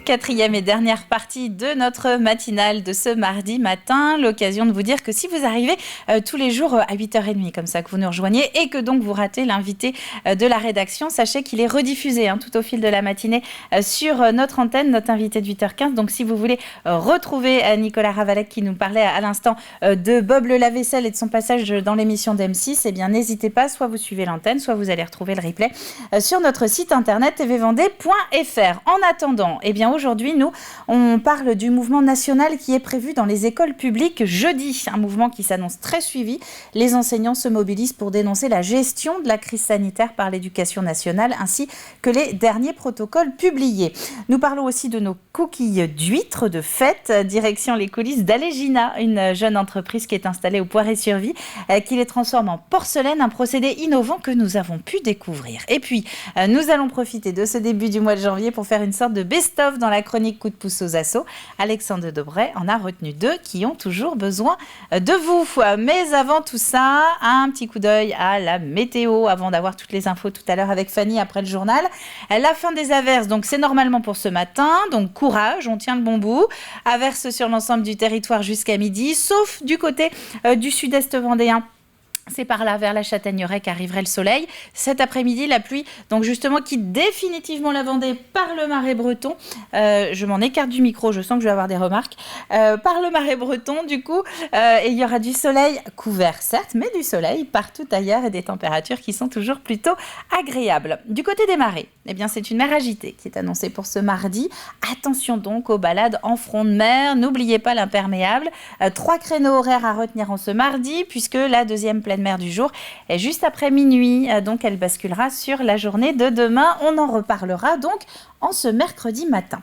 quatrième et dernière partie de notre matinale de ce mardi matin. L'occasion de vous dire que si vous arrivez tous les jours à 8h30, comme ça que vous nous rejoignez, et que donc vous ratez l'invité de la rédaction, sachez qu'il est rediffusé tout au fil de la matinée sur notre antenne, notre invité de 8h15. Donc si vous voulez retrouver Nicolas Ravalec qui nous parlait à l'instant de Bob le lave-vaisselle et de son passage dans l'émission d'M6, eh bien n'hésitez pas, soit vous suivez l'antenne, soit vous allez retrouver le replay sur notre site internet tvvendée.fr. En attendant, eh bien aujourd'hui, on parle du mouvement national qui est prévu dans les écoles publiques jeudi. Un mouvement qui s'annonce très suivi. Les enseignants se mobilisent pour dénoncer la gestion de la crise sanitaire par l'éducation nationale ainsi que les derniers protocoles publiés. Nous parlons aussi de nos coquilles d'huîtres de fête. Direction les coulisses d'Alégina, une jeune entreprise qui est installée au Poiré-sur-Vie, qui les transforme en porcelaine, un procédé innovant que nous avons pu découvrir. Et puis, nous allons profiter de ce début du mois de janvier pour faire une sorte de best-of dans la chronique Coup de pouce aux assos. Alexandre Debray en a retenu 2 qui ont toujours besoin de vous. Mais avant tout ça, un petit coup d'œil à la météo avant d'avoir toutes les infos tout à l'heure avec Fanny après le journal. La fin des averses, donc c'est normalement pour ce matin. Donc courage, on tient le bon bout. Averses sur l'ensemble du territoire jusqu'à midi, sauf du côté du sud-est vendéen. C'est par là, vers la Châtaigneraie, qu'arriverait le soleil. Cet après-midi, la pluie, donc justement, quitte définitivement la Vendée par le Marais breton. Je m'en écarte du micro, je sens que je vais avoir des remarques. Par le Marais breton, du coup, et il y aura du soleil couvert, certes, mais du soleil partout ailleurs et des températures qui sont toujours plutôt agréables. Du côté des marées, eh bien, c'est une mer agitée qui est annoncée pour ce mardi. Attention donc aux balades en front de mer. N'oubliez pas l'imperméable. 3 créneaux horaires à retenir en ce mardi, puisque la deuxième pleine mer du jour est juste après minuit, donc elle basculera sur la journée de demain. On en reparlera donc en ce mercredi matin.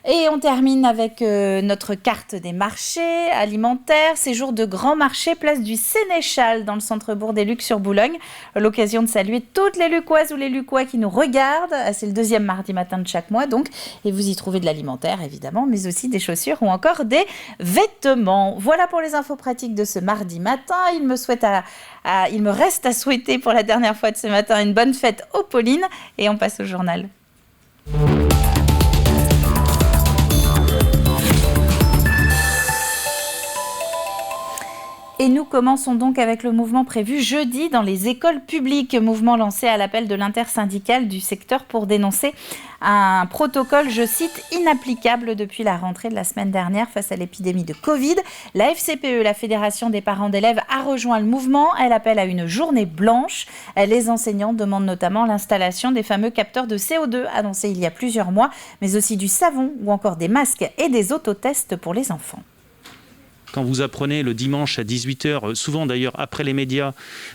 Et on termine avec notre carte des marchés alimentaires. Ces jours de grand marché, place du Sénéchal dans le centre-bourg des Lucs sur Boulogne. L'occasion de saluer toutes les Lucoises ou les Lucois qui nous regardent. C'est le deuxième mardi matin de chaque mois donc. Et vous y trouvez de l'alimentaire évidemment, mais aussi des chaussures ou encore des vêtements. Voilà pour les infos pratiques de ce mardi matin. Il me reste à souhaiter pour la dernière fois de ce matin une bonne fête aux Paulines. Et on passe au journal. Et nous commençons donc avec le mouvement prévu jeudi dans les écoles publiques. Mouvement lancé à l'appel de l'intersyndicale du secteur pour dénoncer un protocole, je cite, inapplicable depuis la rentrée de la semaine dernière face à l'épidémie de Covid. La FCPE, la Fédération des parents d'élèves, a rejoint le mouvement. Elle appelle à une journée blanche. Les enseignants demandent notamment l'installation des fameux capteurs de CO2 annoncés il y a plusieurs mois, mais aussi du savon ou encore des masques et des autotests pour les enfants. Quand vous apprenez le dimanche à 18h, souvent d'ailleurs après les médias,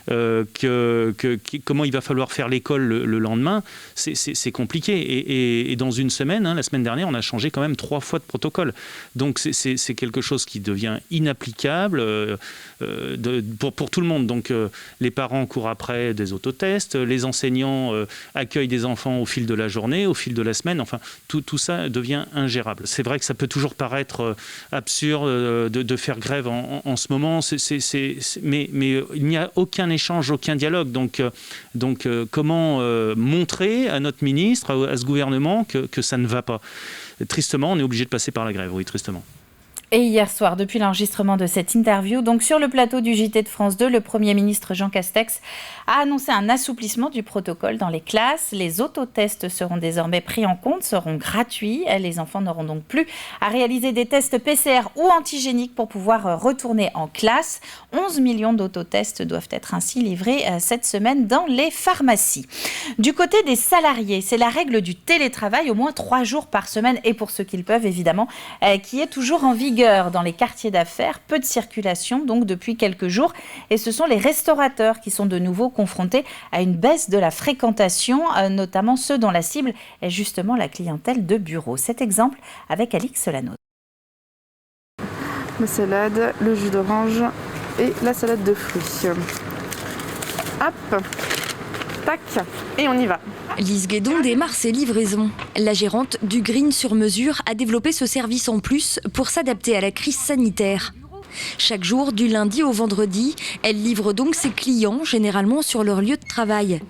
comment il va falloir faire l'école le lendemain, c'est compliqué. Et dans une semaine, la semaine dernière, on a changé quand même 3 fois de protocole. Donc c'est quelque chose qui devient inapplicable pour tout le monde. Donc les parents courent après des autotests, les enseignants accueillent des enfants au fil de la journée, au fil de la semaine. Enfin, tout ça devient ingérable. C'est vrai que ça peut toujours paraître absurde de faire grève en ce moment, mais il n'y a aucun échange, aucun dialogue. Donc comment montrer à notre ministre, à ce gouvernement que ça ne va pas? Tristement, on est obligé de passer par la grève, oui, tristement. Et hier soir, depuis l'enregistrement de cette interview, donc sur le plateau du JT de France 2, le Premier ministre Jean Castex a annoncé un assouplissement du protocole dans les classes. Les autotests seront désormais pris en compte, seront gratuits. Les enfants n'auront donc plus à réaliser des tests PCR ou antigéniques pour pouvoir retourner en classe. 11 millions d'autotests doivent être ainsi livrés cette semaine dans les pharmacies. Du côté des salariés, c'est la règle du télétravail, au moins 3 jours par semaine, et pour ceux qui le peuvent évidemment, qui est toujours en vigueur dans les quartiers d'affaires. Peu de circulation donc depuis quelques jours, et ce sont les restaurateurs qui sont de nouveau confrontés à une baisse de la fréquentation, notamment ceux dont la cible est justement la clientèle de bureau. Cet exemple avec Alix Solano. La salade, le jus d'orange et la salade de fruits. Hop, tac, et on y va. Lise Guédon démarre ses livraisons. La gérante du Green sur mesure a développé ce service en plus pour s'adapter à la crise sanitaire. Chaque jour, du lundi au vendredi, elle livre donc ses clients, généralement sur leur lieu de travail.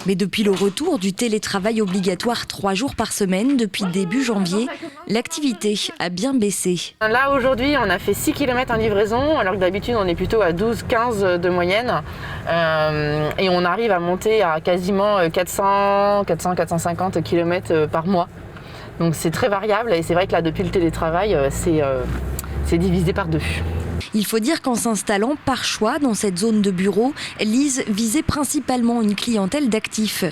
Mais depuis le retour du télétravail obligatoire 3 jours par semaine depuis début janvier, l'activité a bien baissé. Là aujourd'hui on a fait 6 km en livraison alors que d'habitude on est plutôt à 12-15 de moyenne et on arrive à monter à quasiment 400-450 km par mois. Donc c'est très variable et c'est vrai que là depuis le télétravail c'est divisé par 2. Il faut dire qu'en s'installant par choix dans cette zone de bureau, Lise visait principalement une clientèle d'actifs.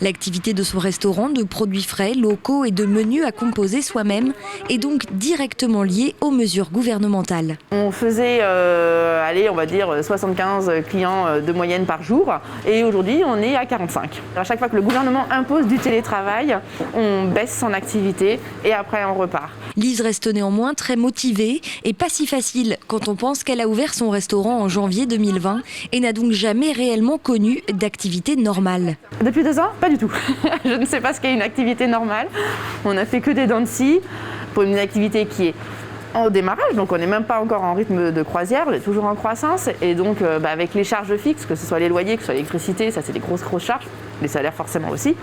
L'activité de son restaurant de produits frais, locaux et de menus à composer soi-même est donc directement liée aux mesures gouvernementales. On faisait, on va dire 75 clients de moyenne par jour et aujourd'hui on est à 45. À chaque fois que le gouvernement impose du télétravail, on baisse son activité et après on repart. Lise reste néanmoins très motivée et pas si facile quand on pense qu'elle a ouvert son restaurant en janvier 2020 et n'a donc jamais réellement connu d'activité normale. Depuis 2 ans, pas du tout. Je ne sais pas ce qu'est une activité normale. On a fait que des dents de scie pour une activité qui est en démarrage, donc on n'est même pas encore en rythme de croisière, on est toujours en croissance et donc avec les charges fixes, que ce soit les loyers, que ce soit l'électricité, ça c'est des grosses charges, les salaires forcément aussi,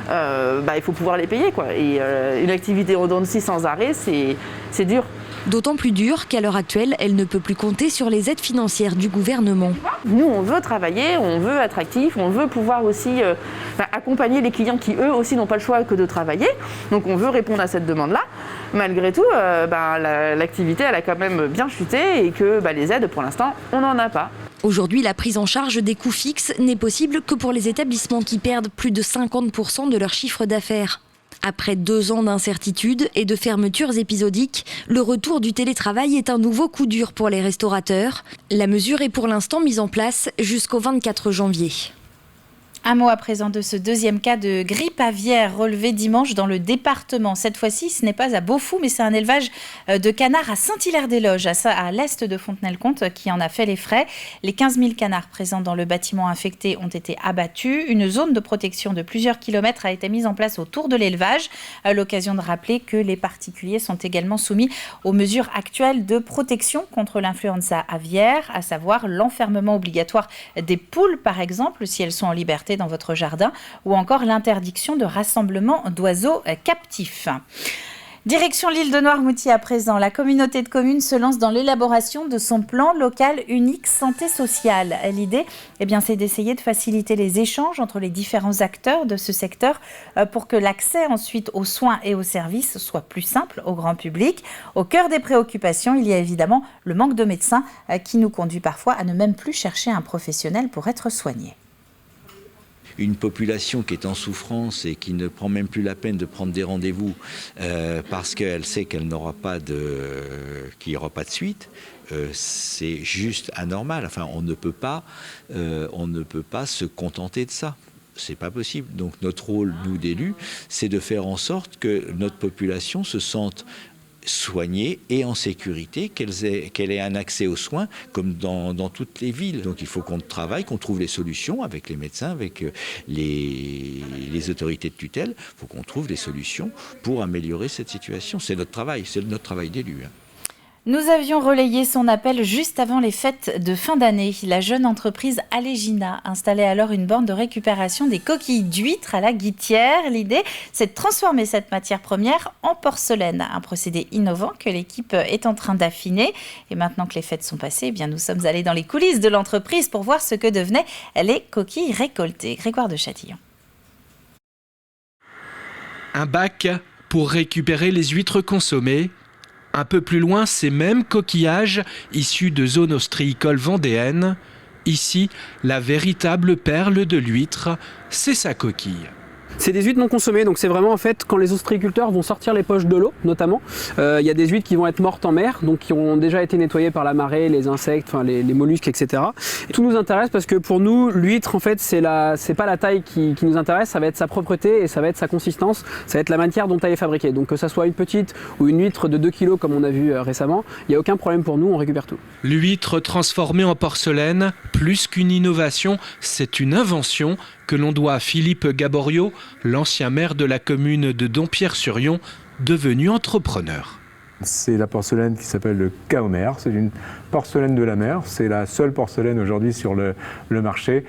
il faut pouvoir les payer quoi. Et une activité en dents de scie sans arrêt, c'est dur. D'autant plus dur qu'à l'heure actuelle, elle ne peut plus compter sur les aides financières du gouvernement. Nous, on veut travailler, on veut être actif, on veut pouvoir aussi accompagner les clients qui, eux aussi, n'ont pas le choix que de travailler. Donc, on veut répondre à cette demande-là. Malgré tout, l'activité, elle a quand même bien chuté et que les aides, pour l'instant, on n'en a pas. Aujourd'hui, la prise en charge des coûts fixes n'est possible que pour les établissements qui perdent plus de 50% de leur chiffre d'affaires. Après 2 ans d'incertitude et de fermetures épisodiques, le retour du télétravail est un nouveau coup dur pour les restaurateurs. La mesure est pour l'instant mise en place jusqu'au 24 janvier. Un mot à présent de ce deuxième cas de grippe aviaire relevé dimanche dans le département. Cette fois-ci, ce n'est pas à Beaufou, mais c'est un élevage de canards à Saint-Hilaire-des-Loges, à l'est de Fontenay-le-Comte, qui en a fait les frais. Les 15 000 canards présents dans le bâtiment infecté ont été abattus. Une zone de protection de plusieurs kilomètres a été mise en place autour de l'élevage. À l'occasion de rappeler que les particuliers sont également soumis aux mesures actuelles de protection contre l'influenza aviaire, à savoir l'enfermement obligatoire des poules, par exemple, si elles sont en liberté dans votre jardin, ou encore l'interdiction de rassemblement d'oiseaux captifs. Direction l'île de Noirmoutier à présent. La communauté de communes se lance dans l'élaboration de son plan local unique santé sociale. L'idée, c'est d'essayer de faciliter les échanges entre les différents acteurs de ce secteur pour que l'accès ensuite aux soins et aux services soit plus simple au grand public. Au cœur des préoccupations, il y a évidemment le manque de médecins qui nous conduit parfois à ne même plus chercher un professionnel pour être soigné. Une population qui est en souffrance et qui ne prend même plus la peine de prendre des rendez-vous parce qu'elle sait qu'elle n'aura pas qu'il n'y aura pas de suite, c'est juste anormal. Enfin, on ne peut pas se contenter de ça. C'est pas possible. Donc notre rôle, nous d'élus, c'est de faire en sorte que notre population se sente soignée et en sécurité, qu'elle ait un accès aux soins comme dans toutes les villes. Donc il faut qu'on travaille, qu'on trouve les solutions avec les médecins, avec les autorités de tutelle. Il faut qu'on trouve des solutions pour améliorer cette situation. C'est notre travail d'élus. Nous avions relayé son appel juste avant les fêtes de fin d'année. La jeune entreprise Alégina installait alors une borne de récupération des coquilles d'huîtres à la Guittière. L'idée, c'est de transformer cette matière première en porcelaine. Un procédé innovant que l'équipe est en train d'affiner. Et maintenant que les fêtes sont passées, nous sommes allés dans les coulisses de l'entreprise pour voir ce que devenaient les coquilles récoltées. Grégoire de Châtillon. Un bac pour récupérer les huîtres consommées. Un peu plus loin, ces mêmes coquillages issus de zones ostréicoles vendéennes. Ici, la véritable perle de l'huître, c'est sa coquille. C'est des huîtres non consommées, donc c'est vraiment en fait quand les ostréiculteurs vont sortir les poches de l'eau notamment, il y a des huîtres qui vont être mortes en mer, donc qui ont déjà été nettoyées par la marée, les insectes, enfin les mollusques, etc. Et tout nous intéresse parce que pour nous, l'huître en fait c'est pas la taille qui nous intéresse, ça va être sa propreté et ça va être sa consistance, ça va être la matière dont elle est fabriquée. Donc que ça soit une petite ou une huître de 2 kg comme on a vu récemment, il n'y a aucun problème pour nous, on récupère tout. L'huître transformée en porcelaine, plus qu'une innovation, c'est une invention que l'on doit à Philippe Gaborio, l'ancien maire de la commune de Dompierre-sur-Yon, devenu entrepreneur. C'est la porcelaine qui s'appelle le Kaomer, c'est une porcelaine de la mer, c'est la seule porcelaine aujourd'hui sur le marché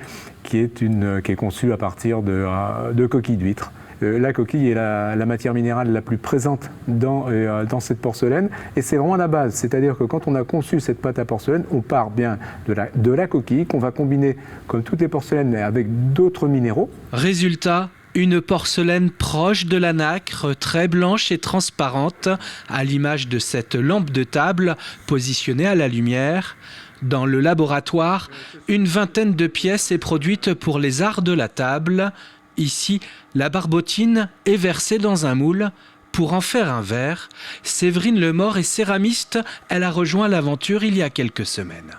qui est conçue à partir de coquilles d'huîtres. La coquille est la matière minérale la plus présente dans cette porcelaine, et c'est vraiment la base. C'est-à-dire que quand on a conçu cette pâte à porcelaine, on part bien de la coquille qu'on va combiner, comme toutes les porcelaines, mais avec d'autres minéraux. Résultat, une porcelaine proche de la nacre, très blanche et transparente, à l'image de cette lampe de table positionnée à la lumière. Dans le laboratoire, une vingtaine de pièces est produite pour les arts de la table. Ici, la barbotine est versée dans un moule pour en faire un verre. Séverine Lemort est céramiste. Elle a rejoint l'aventure il y a quelques semaines.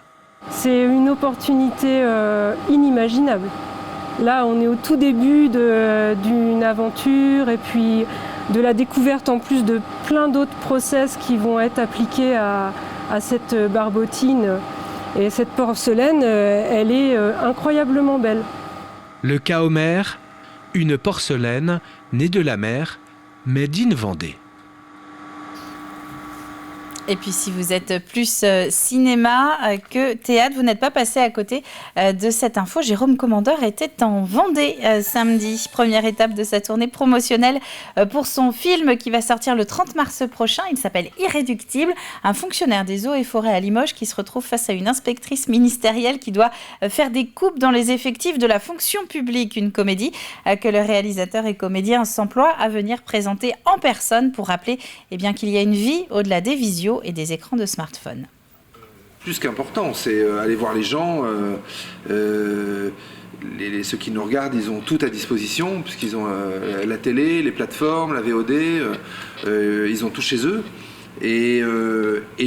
C'est une opportunité inimaginable. Là, on est au tout début d'une aventure et puis de la découverte en plus de plein d'autres process qui vont être appliqués à cette barbotine. Et cette porcelaine, elle est incroyablement belle. Le Caomer, une porcelaine née de la mer, made in Vendée. Et puis si vous êtes plus cinéma que théâtre, vous n'êtes pas passé à côté de cette info. Jérôme Commandeur était en Vendée samedi, première étape de sa tournée promotionnelle pour son film qui va sortir le 30 mars prochain. Il s'appelle Irréductible, un fonctionnaire des eaux et forêts à Limoges qui se retrouve face à une inspectrice ministérielle qui doit faire des coupes dans les effectifs de la fonction publique. Une comédie que le réalisateur et comédien s'emploie à venir présenter en personne pour rappeler qu'il y a une vie au-delà des visios et des écrans de smartphone. Plus qu'important, c'est aller voir les gens. Ceux qui nous regardent, ils ont tout à disposition, puisqu'ils ont la télé, les plateformes, la VOD, ils ont tout chez eux. Et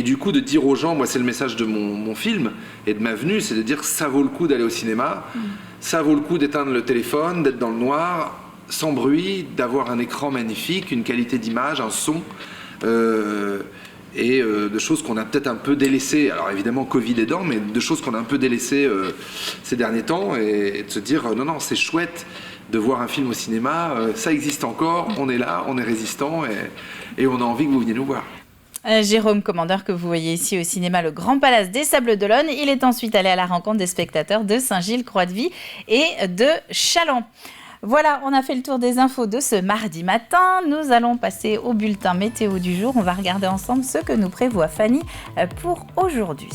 du coup, de dire aux gens, moi c'est le message de mon film et de ma venue, c'est de dire ça vaut le coup d'aller au cinéma, ça vaut le coup d'éteindre le téléphone, d'être dans le noir, sans bruit, d'avoir un écran magnifique, une qualité d'image, un son. Et de choses qu'on a peut-être un peu délaissées, alors évidemment Covid aidant, mais de choses qu'on a un peu délaissées ces derniers temps, et de se dire non, c'est chouette de voir un film au cinéma, ça existe encore, on est là, on est résistant, et on a envie que vous veniez nous voir. Jérôme Commandeur, que vous voyez ici au cinéma Le Grand Palace des Sables-d'Olonne, il est ensuite allé à la rencontre des spectateurs de Saint-Gilles-Croix-de-Vie et de Challans. Voilà, on a fait le tour des infos de ce mardi matin. Nous allons passer au bulletin météo du jour. On va regarder ensemble ce que nous prévoit Fanny pour aujourd'hui.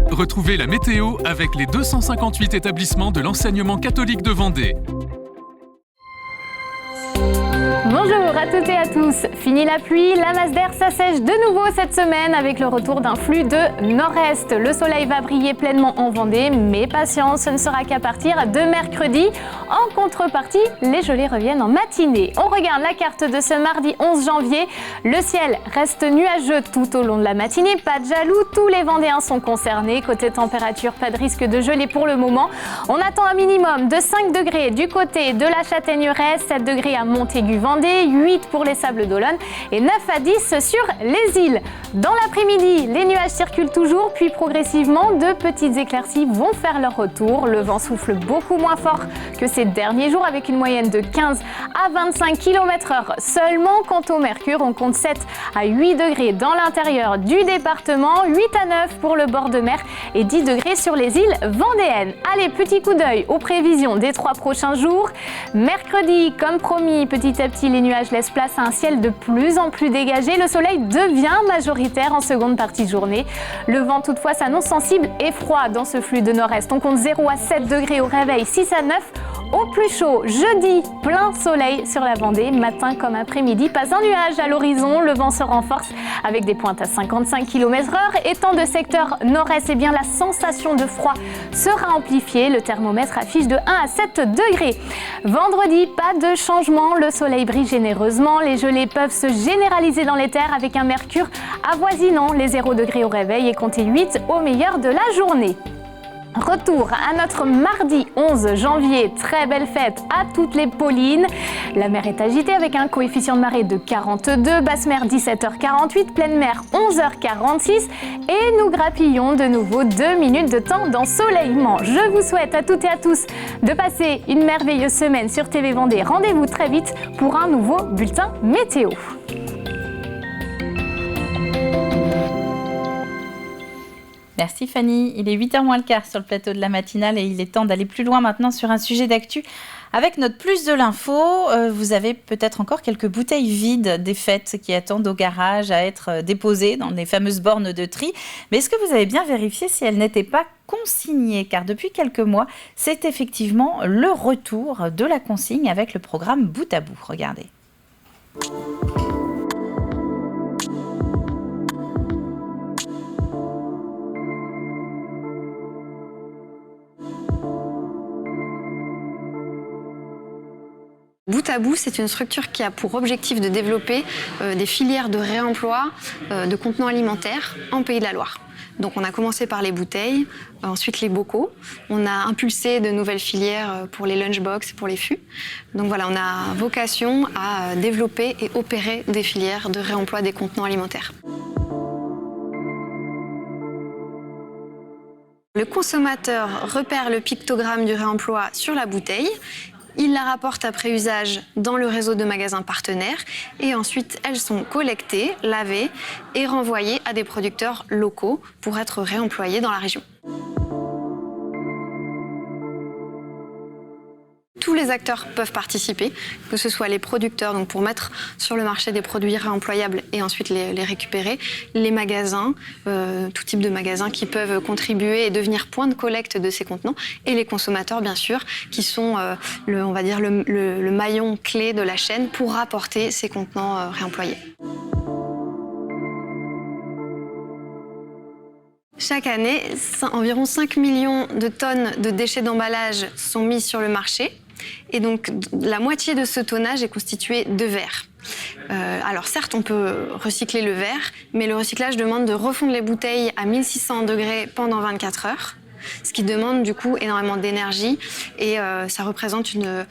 Retrouvez la météo avec les 258 établissements de l'enseignement catholique de Vendée. Bonjour à toutes et à tous. Fini la pluie, la masse d'air s'assèche de nouveau cette semaine avec le retour d'un flux de nord-est. Le soleil va briller pleinement en Vendée, mais patience, ce ne sera qu'à partir de mercredi. En contrepartie, les gelées reviennent en matinée. On regarde la carte de ce mardi 11 janvier. Le ciel reste nuageux tout au long de la matinée. Pas de jaloux, tous les Vendéens sont concernés. Côté température, pas de risque de gelée pour le moment. On attend un minimum de 5 degrés du côté de la Châtaigneraie, 7 degrés à Montaigu-Vendée, 8 pour les Sables-d'Olonne et 9 à 10 sur les îles. Dans l'après-midi, les nuages circulent toujours, puis progressivement, de petites éclaircies vont faire leur retour. Le vent souffle beaucoup moins fort que ces derniers jours avec une moyenne de 15 à 25 km/h seulement. Quant au mercure, on compte 7 à 8 degrés dans l'intérieur du département, 8 à 9 pour le bord de mer et 10 degrés sur les îles vendéennes. Allez, petit coup d'œil aux prévisions des 3 prochains jours. Mercredi, comme promis, petit à petit, les nuages laissent place à un ciel de plus en plus dégagé. Le soleil devient majoritaire en seconde partie de journée. Le vent toutefois s'annonce sensible et froid dans ce flux de nord-est. On compte 0 à 7 degrés au réveil, 6 à 9 au plus chaud. Jeudi, plein soleil sur la Vendée, matin comme après-midi. Pas un nuage à l'horizon, le vent se renforce avec des pointes à 55 km/h. Étant de secteur nord-est, la sensation de froid sera amplifiée. Le thermomètre affiche de 1 à 7 degrés. Vendredi, pas de changement, le soleil brille généreusement. Les gelées peuvent se généraliser dans les terres avec un mercure avoisinant les 0 degrés au réveil et compter 8 au meilleur de la journée. Retour à notre mardi 11 janvier, très belle fête à toutes les Paulines. La mer est agitée avec un coefficient de marée de 42, basse mer 17h48, pleine mer 11h46 et nous grappillons de nouveau 2 minutes de temps d'ensoleillement. Je vous souhaite à toutes et à tous de passer une merveilleuse semaine sur TV Vendée. Rendez-vous très vite pour un nouveau bulletin météo. Merci Fanny. Il est 8h moins le quart sur le plateau de la matinale et il est temps d'aller plus loin maintenant sur un sujet d'actu. Avec notre plus de l'info, vous avez peut-être encore quelques bouteilles vides défaites qui attendent au garage à être déposées dans les fameuses bornes de tri. Mais est-ce que vous avez bien vérifié si elles n'étaient pas consignées ? Car depuis quelques mois, c'est effectivement le retour de la consigne avec le programme Bout à Bout. Regardez. Bout à Bout, c'est une structure qui a pour objectif de développer des filières de réemploi de contenants alimentaires en Pays de la Loire. Donc on a commencé par les bouteilles, ensuite les bocaux. On a impulsé de nouvelles filières pour les lunchbox et pour les fûts. Donc voilà, on a vocation à développer et opérer des filières de réemploi des contenants alimentaires. Le consommateur repère le pictogramme du réemploi sur la bouteille. Il la rapporte après usage dans le réseau de magasins partenaires et ensuite elles sont collectées, lavées et renvoyées à des producteurs locaux pour être réemployées dans la région. Tous les acteurs peuvent participer, que ce soit les producteurs, donc pour mettre sur le marché des produits réemployables et ensuite les récupérer, les magasins, tout type de magasins qui peuvent contribuer et devenir point de collecte de ces contenants, et les consommateurs bien sûr, qui sont le maillon clé de la chaîne pour rapporter ces contenants réemployés. Chaque année, environ 5 millions de tonnes de déchets d'emballage sont mis sur le marché. Et donc, la moitié de ce tonnage est constitué de verre. Alors certes, on peut recycler le verre, mais le recyclage demande de refondre les bouteilles à 1600 degrés pendant 24 heures. Ce qui demande du coup énormément d'énergie et ça représente une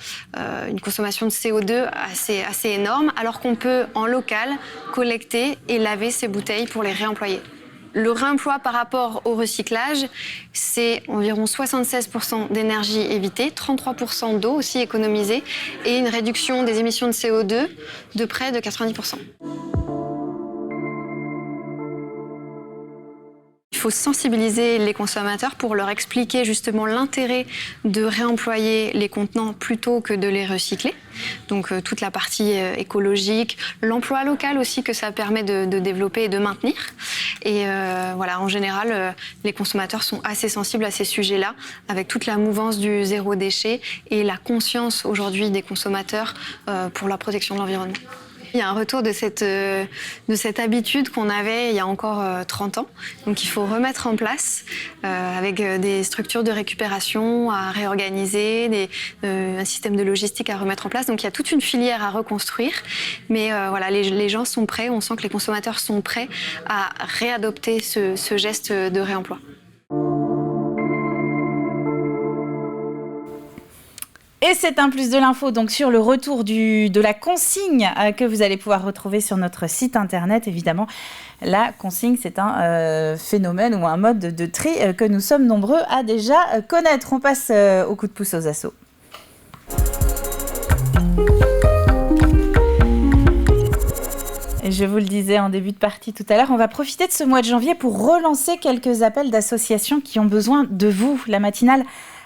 consommation de CO2 assez énorme, alors qu'on peut en local collecter et laver ces bouteilles pour les réemployer. Le réemploi par rapport au recyclage, c'est environ 76% d'énergie évitée, 33% d'eau aussi économisée et une réduction des émissions de CO2 de près de 90%. Il faut sensibiliser les consommateurs pour leur expliquer justement l'intérêt de réemployer les contenants plutôt que de les recycler. Donc toute la partie écologique, l'emploi local aussi que ça permet de développer et de maintenir. Et voilà, en général, les consommateurs sont assez sensibles à ces sujets-là, avec toute la mouvance du zéro déchet et la conscience aujourd'hui des consommateurs pour la protection de l'environnement. Il y a un retour de cette habitude qu'on avait il y a encore 30 ans. Donc il faut remettre en place avec des structures de récupération à réorganiser, un système de logistique à remettre en place. Donc il y a toute une filière à reconstruire. Mais voilà, les gens sont prêts, on sent que les consommateurs sont prêts à réadopter ce geste de réemploi. Et c'est un plus de l'info donc sur le retour de la consigne que vous allez pouvoir retrouver sur notre site internet. Évidemment, la consigne, c'est un phénomène ou un mode de tri que nous sommes nombreux à déjà connaître. On passe au coup de pouce aux assos. Et je vous le disais en début de partie tout à l'heure, on va profiter de ce mois de janvier pour relancer quelques appels d'associations qui ont besoin de vous. La matinale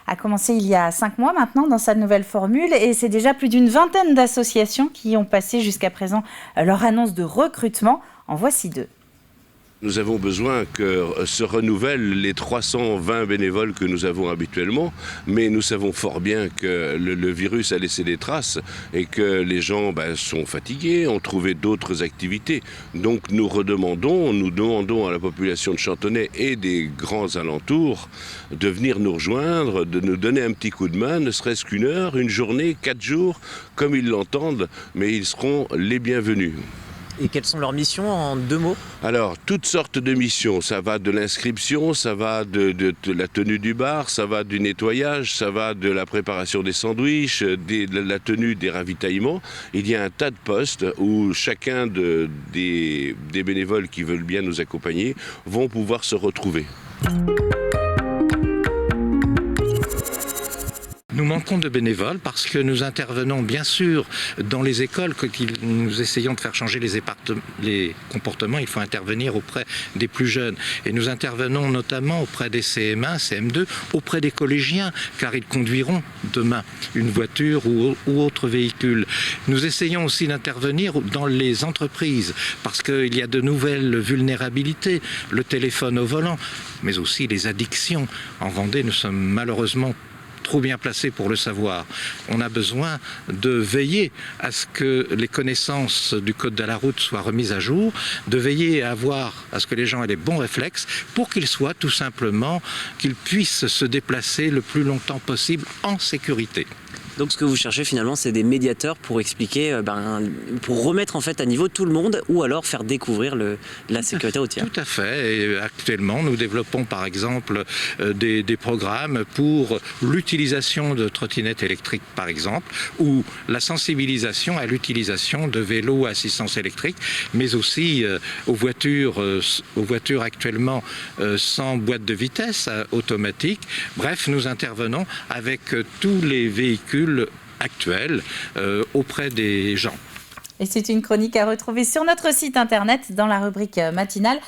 a commencé il y a 5 mois maintenant dans sa nouvelle formule et c'est déjà plus d'une vingtaine d'associations qui ont passé jusqu'à présent leur annonce de recrutement. En voici 2. Nous avons besoin que se renouvellent les 320 bénévoles que nous avons habituellement, mais nous savons fort bien que le virus a laissé des traces et que les gens sont fatigués, ont trouvé d'autres activités. Donc nous demandons à la population de Chantonnay et des grands alentours de venir nous rejoindre, de nous donner un petit coup de main, ne serait-ce qu'une heure, une journée, 4 jours, comme ils l'entendent, mais ils seront les bienvenus. Et quelles sont leurs missions en 2 mots ? Alors, toutes sortes de missions. Ça va de l'inscription, ça va de la tenue du bar, ça va du nettoyage, ça va de la préparation des sandwichs, de la tenue des ravitaillements. Il y a un tas de postes où chacun des bénévoles qui veulent bien nous accompagner vont pouvoir se retrouver. Nous manquons de bénévoles parce que nous intervenons bien sûr dans les écoles, quand nous essayons de faire changer les comportements, il faut intervenir auprès des plus jeunes. Et nous intervenons notamment auprès des CM1, CM2, auprès des collégiens, car ils conduiront demain une voiture ou autre véhicule. Nous essayons aussi d'intervenir dans les entreprises, parce qu'il y a de nouvelles vulnérabilités, le téléphone au volant, mais aussi les addictions. En Vendée, nous sommes malheureusement trop bien placés pour le savoir. On a besoin de veiller à ce que les connaissances du code de la route soient remises à jour, de veiller à ce que les gens aient les bons réflexes pour qu'ils soient tout simplement, qu'ils puissent se déplacer le plus longtemps possible en sécurité. Donc ce que vous cherchez finalement, c'est des médiateurs pour expliquer, pour remettre en fait à niveau tout le monde ou alors faire découvrir la sécurité routière. Tout à fait. Et actuellement, nous développons par exemple des programmes pour l'utilisation de trottinettes électriques par exemple, ou la sensibilisation à l'utilisation de vélos à assistance électrique, mais aussi aux voitures actuellement sans boîte de vitesse automatique. Bref, nous intervenons avec tous les véhicules actuels auprès des gens. Et c'est une chronique à retrouver sur notre site internet dans la rubrique matinale.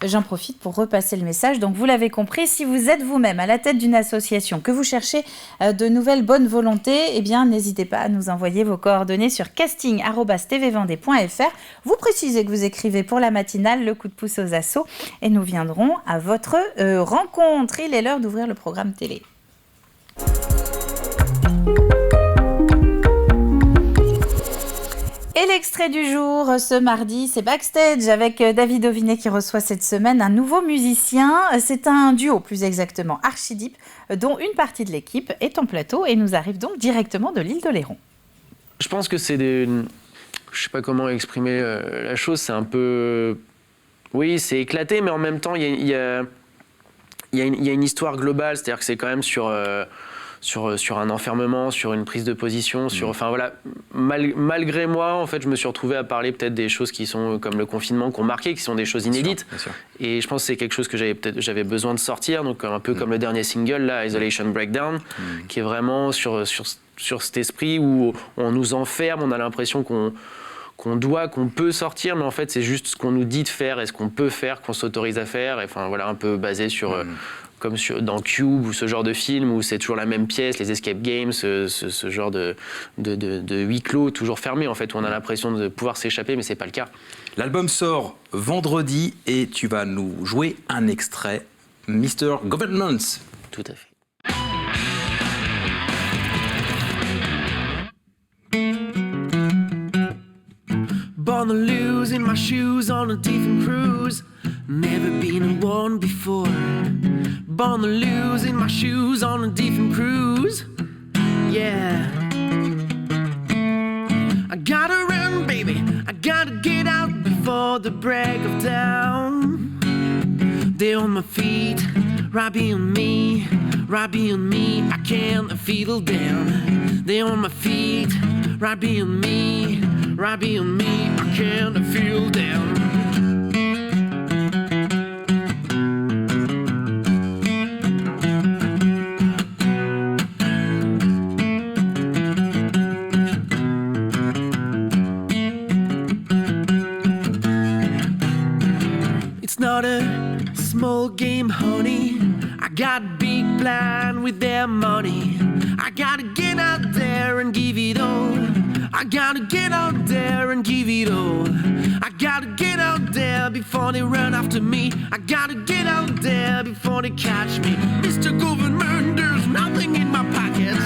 J'en profite pour repasser le message. Donc vous l'avez compris, si vous êtes vous-même à la tête d'une association, que vous cherchez de nouvelles bonnes volontés, eh bien n'hésitez pas à nous envoyer vos coordonnées sur casting@tvvendée.fr. Vous précisez que vous écrivez pour la matinale, le coup de pouce aux assos, et nous viendrons à votre rencontre. Il est l'heure d'ouvrir le programme télé. Et l'extrait du jour, ce mardi, c'est Backstage avec David Auvinet qui reçoit cette semaine un nouveau musicien. C'est un duo, plus exactement, Archideep, dont une partie de l'équipe est en plateau et nous arrive donc directement de l'île d'Oléron. Je pense que c'est je sais pas comment exprimer la chose, c'est un peu... Oui, c'est éclaté, mais en même temps, il y a une histoire globale, c'est-à-dire que c'est quand même sur un enfermement, sur une prise de position, enfin voilà, malgré moi, en fait, je me suis retrouvé à parler peut-être des choses qui sont comme le confinement, qui ont marqué, qui sont des choses inédites. Bien sûr. Et je pense que c'est quelque chose que j'avais besoin de sortir, donc un peu comme le dernier single, là, Isolation Breakdown, qui est vraiment sur cet esprit où on nous enferme, on a l'impression qu'on peut sortir, mais en fait, c'est juste ce qu'on nous dit de faire et ce qu'on peut faire, qu'on s'autorise à faire. Et enfin voilà, un peu basé sur comme dans Cube ou ce genre de film où c'est toujours la même pièce, les escape games, ce genre de huis clos toujours fermé en fait, où on a l'impression de pouvoir s'échapper, mais c'est pas le cas. L'album sort vendredi et tu vas nous jouer un extrait, Mr. Governance. Tout à fait. Born to lose in my shoes on a different cruise. Never been in one before. Born to lose in my shoes on a different cruise. Yeah. I gotta run, baby. I gotta get out before the break of dawn. They're on my feet, right behind me, right behind me. I can't feel down. They're on my feet, right behind me, right behind me. I can't feel down. It's not a small game, honey. I got a big plan with their money. I gotta get out there and give it all. I gotta get out there and give it all. I gotta get out there before they run after me. I gotta get out there before they catch me. Mr. Government, there's nothing in my pockets.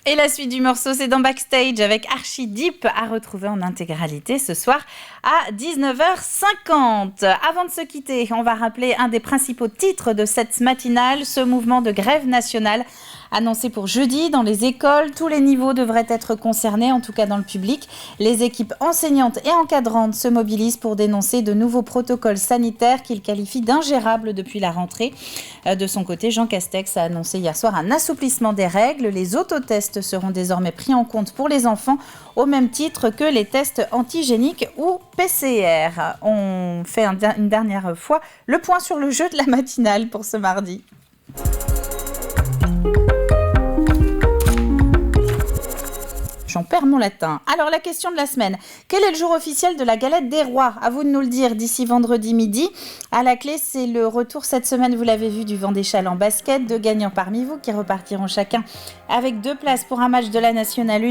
Et la suite du morceau, c'est dans Backstage avec Archideep, à retrouver en intégralité ce soir à 19h50. Avant de se quitter, on va rappeler un des principaux titres de cette matinale, ce mouvement de grève nationale annoncé pour jeudi dans les écoles. Tous les niveaux devraient être concernés, en tout cas dans le public. Les équipes enseignantes et encadrantes se mobilisent pour dénoncer de nouveaux protocoles sanitaires qu'ils qualifient d'ingérables depuis la rentrée. De son côté, Jean Castex a annoncé hier soir un assouplissement des règles. Les autotests seront désormais pris en compte pour les enfants au même titre que les tests antigéniques ou PCR. On fait une dernière fois le point sur le jeu de la matinale pour ce mardi. Père-Montlatin. Alors, la question de la semaine. Quel est le jour officiel de la galette des rois? À vous de nous le dire d'ici vendredi midi. À la clé, c'est le retour cette semaine, vous l'avez vu, du Vendée Challenge basket. 2 gagnants parmi vous qui repartiront chacun avec 2 places pour un match de la Nationale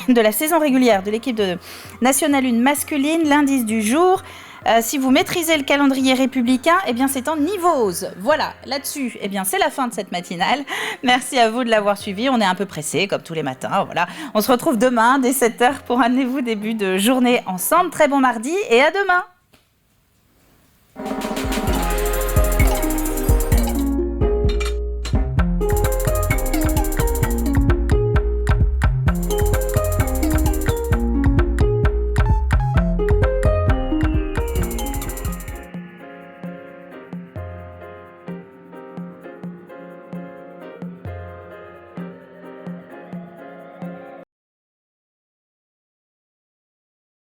1 de la saison régulière de l'équipe de Nationale 1 masculine. L'indice du jour. Si vous maîtrisez le calendrier républicain, eh bien c'est en nivose. Voilà, là-dessus, eh bien c'est la fin de cette matinale. Merci à vous de l'avoir suivi. On est un peu pressés, comme tous les matins. Voilà. On se retrouve demain dès 7h pour un rendez-vous début de journée ensemble. Très bon mardi et à demain.